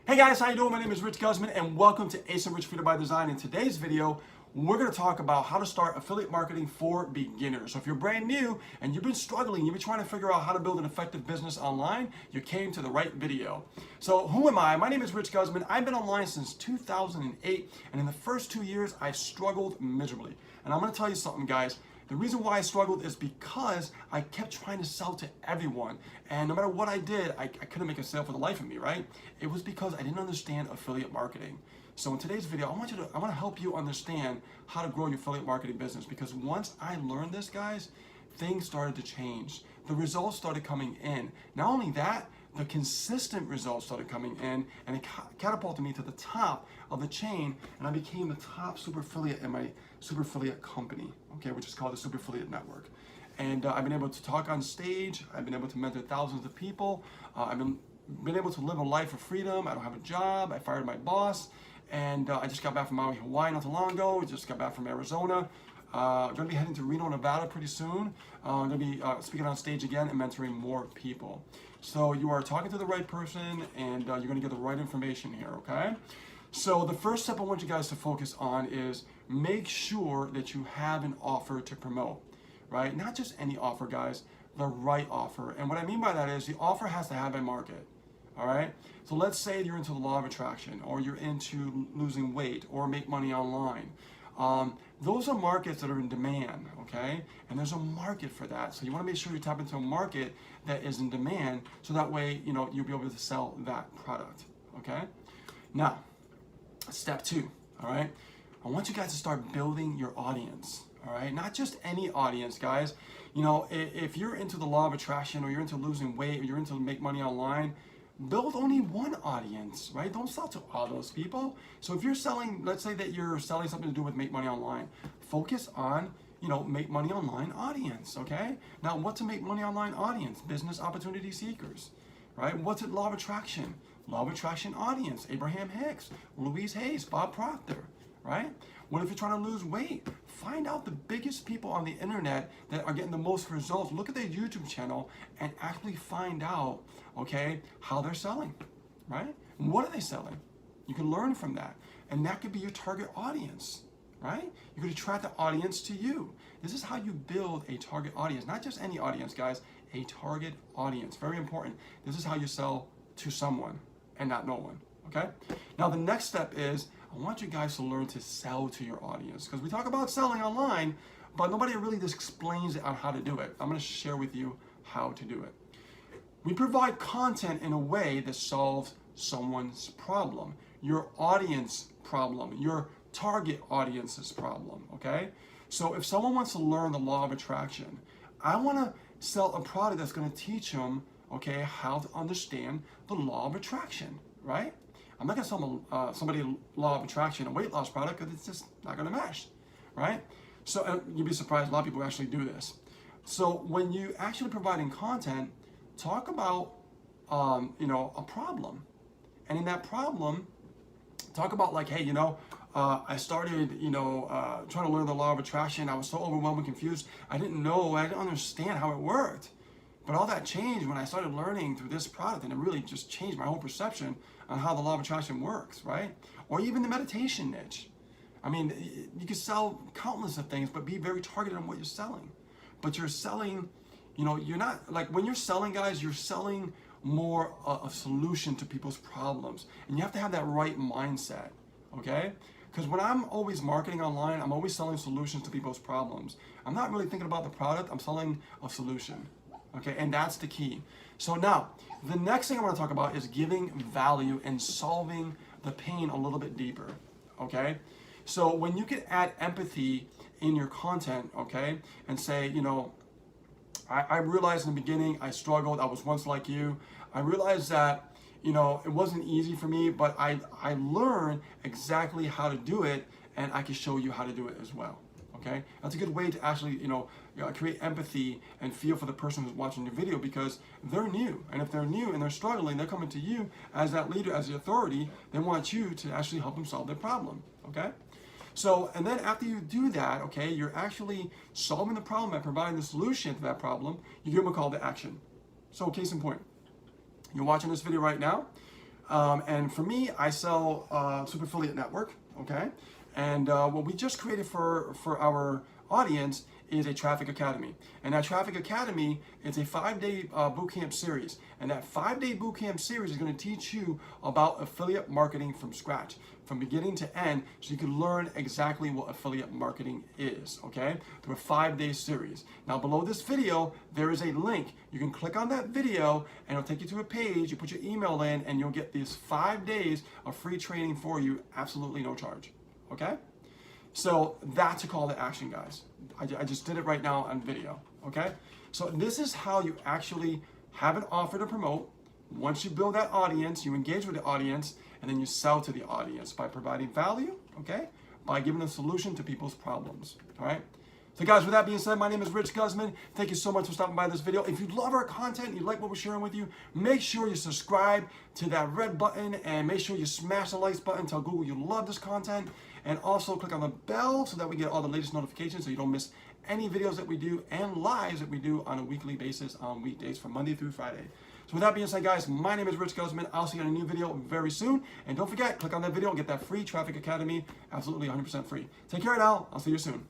Hey guys, how you doing? My name is Rich Guzman and welcome to ASIN Rich Freedom by Design. In today's video, we're going to talk about how to start affiliate marketing for beginners. So if you're brand new and you've been struggling, you've been trying to figure out how to build an effective business online, you came to the right video. So who am I? My name is Rich Guzman. I've been online since 2008 and in the first 2 years, I struggled miserably. And I'm going to tell you something, guys. The reason why I struggled is because I kept trying to sell to everyone. And no matter what I did, I couldn't make a sale for the life of me, right? It was because I didn't understand affiliate marketing. So in today's video, I want to help you understand how to grow your affiliate marketing business, because once I learned this, guys, things started to change. The results started coming in. Not only that, the consistent results started coming in, and it catapulted me to the top of the chain, and I became the top super affiliate in my super affiliate company, okay, which is called the Super Affiliate Network. And I've been able to talk on stage. I've been able to mentor thousands of people. I've been able to live a life of freedom. I don't have a job. I fired my boss, and I just got back from Maui, Hawaii not too long ago. Just got back from Arizona. I'm going to be heading to Reno, Nevada pretty soon. I'm going to be speaking on stage again and mentoring more people. So you are talking to the right person, and you're going to get the right information here, okay? So the first step I want you guys to focus on is make sure that you have an offer to promote, right? Not just any offer, guys, the right offer. And what I mean by that is the offer has to have a market, all right? So let's say you're into the law of attraction, or you're into losing weight, or make money online. Those are markets that are in demand, okay? And there's a market for that. So you want to make sure you tap into a market that is in demand, so that way, you'll be able to sell that product, okay? Now, step 2, all right? I want you guys to start building your audience, all right? Not just any audience, guys. If you're into the law of attraction, or you're into losing weight, or you're into make money online, build only one audience, right? Don't sell to all those people. So if you're selling, let's say that you're selling something to do with make money online, focus on, make money online audience, okay? Now, what's a make money online audience? Business opportunity seekers, right? What's it law of attraction? Law of attraction audience, Abraham Hicks, Louise Hayes, Bob Proctor, right? What if you're trying to lose weight? Find out the biggest people on the internet that are getting the most results. Look at their YouTube channel and actually find out, okay, how they're selling, right? What are they selling? You can learn from that. And that could be your target audience, right? You could attract the audience to you. This is how you build a target audience. Not just any audience, guys, a target audience. Very important. This is how you sell to someone and not no one, okay? Now the next step is, I want you guys to learn to sell to your audience, because we talk about selling online, but nobody really just explains it on how to do it. I'm going to share with you how to do it. We provide content in a way that solves someone's problem, your audience problem, your target audience's problem, okay? So if someone wants to learn the law of attraction, I want to sell a product that's going to teach them, okay, how to understand the law of attraction, right? I'm not going to sell somebody law of attraction, a weight loss product, because it's just not going to mesh, right? So you'd be surprised, a lot of people actually do this. So when you actually providing content, talk about, a problem. And in that problem, talk about like, hey, I started, trying to learn the law of attraction. I was so overwhelmed and confused. I didn't understand how it worked. But all that changed when I started learning through this product, and it really just changed my whole perception on how the law of attraction works, right? Or even the meditation niche. I mean, you can sell countless of things, but be very targeted on what you're selling. But you're selling, you're not, like when you're selling, guys, you're selling more a solution to people's problems. And you have to have that right mindset, okay? Because when I'm always marketing online, I'm always selling solutions to people's problems. I'm not really thinking about the product, I'm selling a solution. Okay, and that's the key. So now, the next thing I want to talk about is giving value and solving the pain a little bit deeper, okay? So when you can add empathy in your content, okay, and say, I realized in the beginning I struggled, I was once like you. I realized that, it wasn't easy for me, but I learned exactly how to do it, and I can show you how to do it as well. Okay, that's a good way to actually, create empathy and feel for the person who's watching your video, because they're new. And if they're new and they're struggling, they're coming to you as that leader, as the authority. They want you to actually help them solve their problem. Okay, so, and then after you do that, okay, you're actually solving the problem by providing the solution to that problem. You give them a call to action. So, case in point, you're watching this video right now. And for me, I sell Super Affiliate Network, okay? And what we just created for our audience is a Traffic Academy. And that Traffic Academy is a 5-day bootcamp series. And that 5-day bootcamp series is going to teach you about affiliate marketing from scratch, from beginning to end, so you can learn exactly what affiliate marketing is, okay? Through a 5-day series. Now below this video, there is a link. You can click on that video and it'll take you to a page. You put your email in and you'll get these 5 days of free training for you, absolutely no charge, okay? So that's a call to action, guys. I just did it right now on video, okay? So this is how you actually have an offer to promote. Once you build that audience, you engage with the audience, and then you sell to the audience by providing value, okay? By giving a solution to people's problems, all right? So guys, with that being said, my name is Rich Guzman. Thank you so much for stopping by this video. If you love our content, you like what we're sharing with you, make sure you subscribe to that red button and make sure you smash the likes button. Tell Google you love this content. And also click on the bell so that we get all the latest notifications so you don't miss any videos that we do and lives that we do on a weekly basis on weekdays from Monday through Friday. So with that being said, guys, my name is Rich Guzman. I'll see you in a new video very soon. And don't forget, click on that video and get that free Traffic Academy, absolutely 100% free. Take care now. I'll see you soon.